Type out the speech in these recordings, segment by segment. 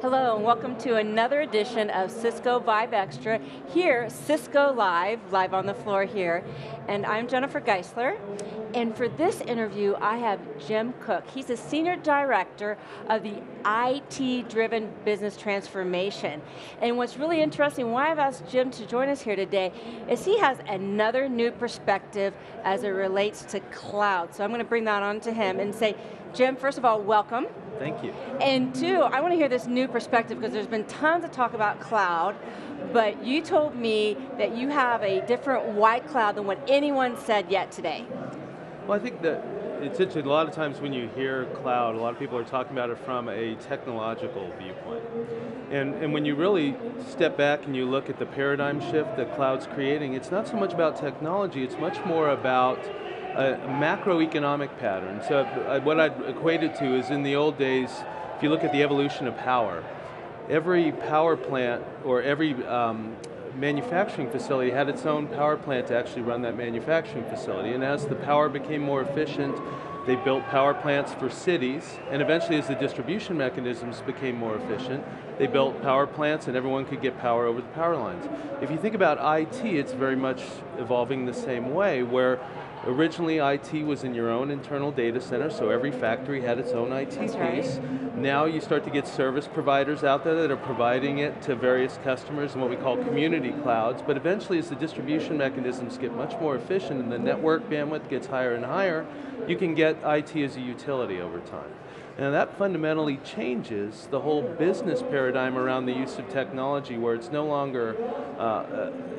Hello, and welcome to another edition of Cisco Vive Extra. Here, Cisco Live on the floor here. And I'm Jennifer Geisler. And for this interview, I have Jim Cooke. He's a Senior Director of the IT-driven business transformation. And what's really interesting, why I've asked Jim to join us here today, is he has another new perspective as it relates to cloud. So I'm going to bring that on to him and say, Jim, first of all, welcome. Thank you. And two, I want to hear this new perspective because there's been tons of talk about cloud, but you told me that you have a different white cloud than what anyone said yet today. Well, I think that it's interesting, a lot of times when you hear cloud, a lot of people are talking about it from a technological viewpoint. And when you really step back and you look at the paradigm shift that cloud's creating, it's not so much about technology, it's much more about a macroeconomic pattern. So what I'd equate it to is in the old days, if you look at the evolution of power, every power plant or every manufacturing facility had its own power plant to actually run that manufacturing facility. And as the power became more efficient, they built power plants for cities, and eventually as the distribution mechanisms became more efficient, they built power plants and everyone could get power over the power lines. If you think about IT, it's very much evolving the same way, where originally IT was in your own internal data center, so every factory had its own IT piece. Right. Now you start to get service providers out there that are providing it to various customers in what we call community clouds, but eventually as the distribution mechanisms get much more efficient and the network bandwidth gets higher and higher, you can get IT as a utility over time. And that fundamentally changes the whole business paradigm around the use of technology, where it's no longer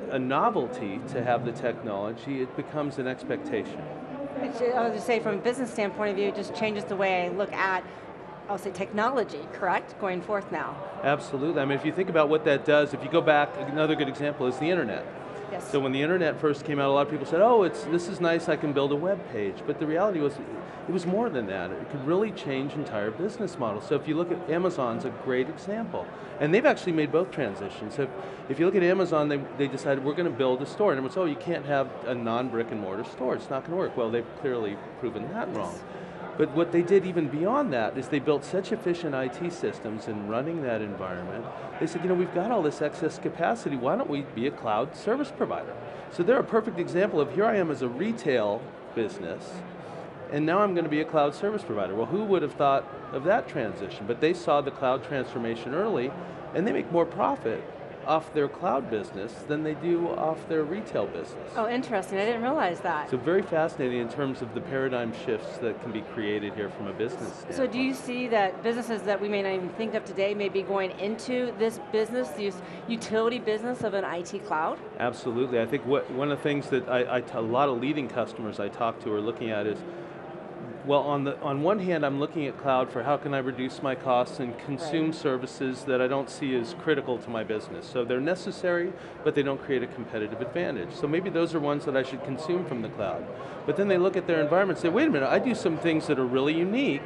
a novelty to have the technology, it becomes an expectation. I was just say, from a business standpoint of view, it just changes the way I look at, I'll say, technology, correct, going forth now? Absolutely. I mean, if you think about what that does, if you go back, another good example is the internet. Yes. So when the internet first came out, a lot of people said, oh, this is nice, I can build a web page. But the reality was, it was more than that. It could really change entire business models. So if you look at Amazon's a great example. And they've actually made both transitions. So if you look at Amazon, they decided we're going to build a store. And everyone said, oh, you can't have a non-brick and mortar store, it's not going to work. Well, they've clearly proven that wrong. But what they did even beyond that is they built such efficient IT systems in running that environment. They said, we've got all this excess capacity, why don't we be a cloud service provider? So they're a perfect example of, here I am as a retail business, and now I'm going to be a cloud service provider. Well, who would have thought of that transition? But they saw the cloud transformation early, and they make more profit off their cloud business than they do off their retail business. Oh, interesting, I didn't realize that. So very fascinating in terms of the paradigm shifts that can be created here from a business standpoint. So do you see that businesses that we may not even think of today may be going into this business, this utility business of an IT cloud? Absolutely, I think one of the things that a lot of leading customers I talk to are looking at is, well, on one hand, I'm looking at cloud for how can I reduce my costs and consume services that I don't see as critical to my business. So they're necessary, but they don't create a competitive advantage. So maybe those are ones that I should consume from the cloud. But then they look at their environment and say, wait a minute, I do some things that are really unique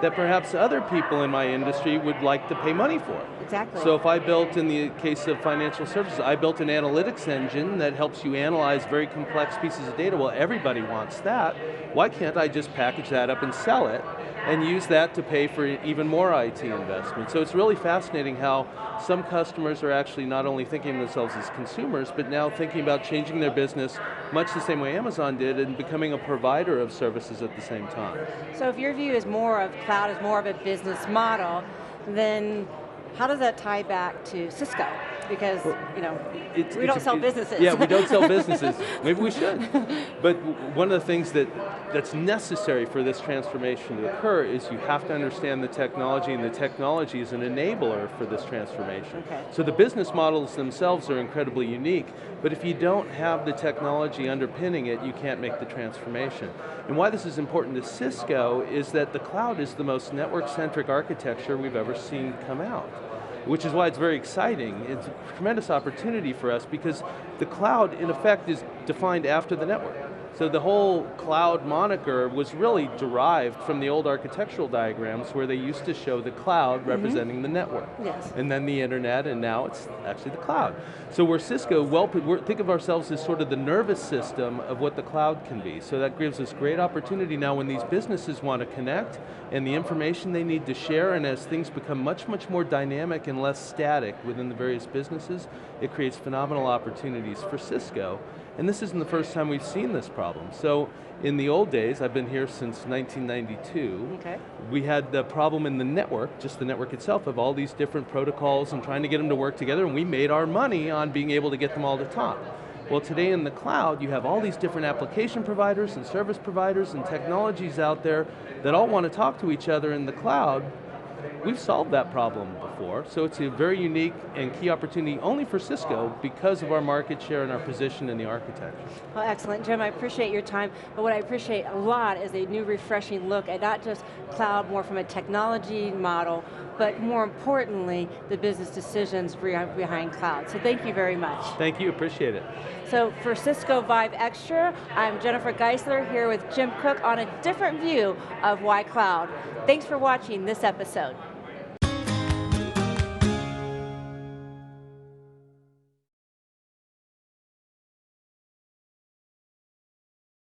that perhaps other people in my industry would like to pay money for. Exactly. So if I built, in the case of financial services, I built an analytics engine that helps you analyze very complex pieces of data. Well, everybody wants that. Why can't I just package that up and sell it and use that to pay for even more IT investment? So it's really fascinating how some customers are actually not only thinking of themselves as consumers, but now thinking about changing their business much the same way Amazon did and becoming a provider of services at the same time. So if your view is more of cloud is more of a business model, then how does that tie back to Cisco? Because, we don't sell businesses. Yeah, we don't sell businesses. Maybe we should. But one of the things that's necessary for this transformation to occur is you have to understand the technology, and the technology is an enabler for this transformation. Okay. So the business models themselves are incredibly unique, but if you don't have the technology underpinning it, you can't make the transformation. And why this is important to Cisco is that the cloud is the most network-centric architecture we've ever seen come out, which is why it's very exciting. It's a tremendous opportunity for us because the cloud, in effect, is defined after the network. So the whole cloud moniker was really derived from the old architectural diagrams where they used to show the cloud representing the network. Yes. And then the internet, and now it's actually the cloud. So we're Cisco, think of ourselves as sort of the nervous system of what the cloud can be. So that gives us great opportunity now when these businesses want to connect and the information they need to share, and as things become much, much more dynamic and less static within the various businesses, it creates phenomenal opportunities for Cisco. And this isn't the first time we've seen this problem. So in the old days, I've been here since 1992, we had the problem in the network, just the network itself, of all these different protocols and trying to get them to work together, and we made our money on being able to get them all to talk. Well, today in the cloud, you have all these different application providers and service providers and technologies out there that all want to talk to each other in the cloud. We've solved that problem before, so it's a very unique and key opportunity only for Cisco because of our market share and our position in the architecture. Well, excellent, Jim, I appreciate your time, but what I appreciate a lot is a new refreshing look at not just cloud more from a technology model, but more importantly, the business decisions behind cloud. So thank you very much. Thank you, appreciate it. So for Cisco Vive Extra, I'm Jennifer Geisler here with Jim Cooke on a different view of why cloud. Thanks for watching this episode.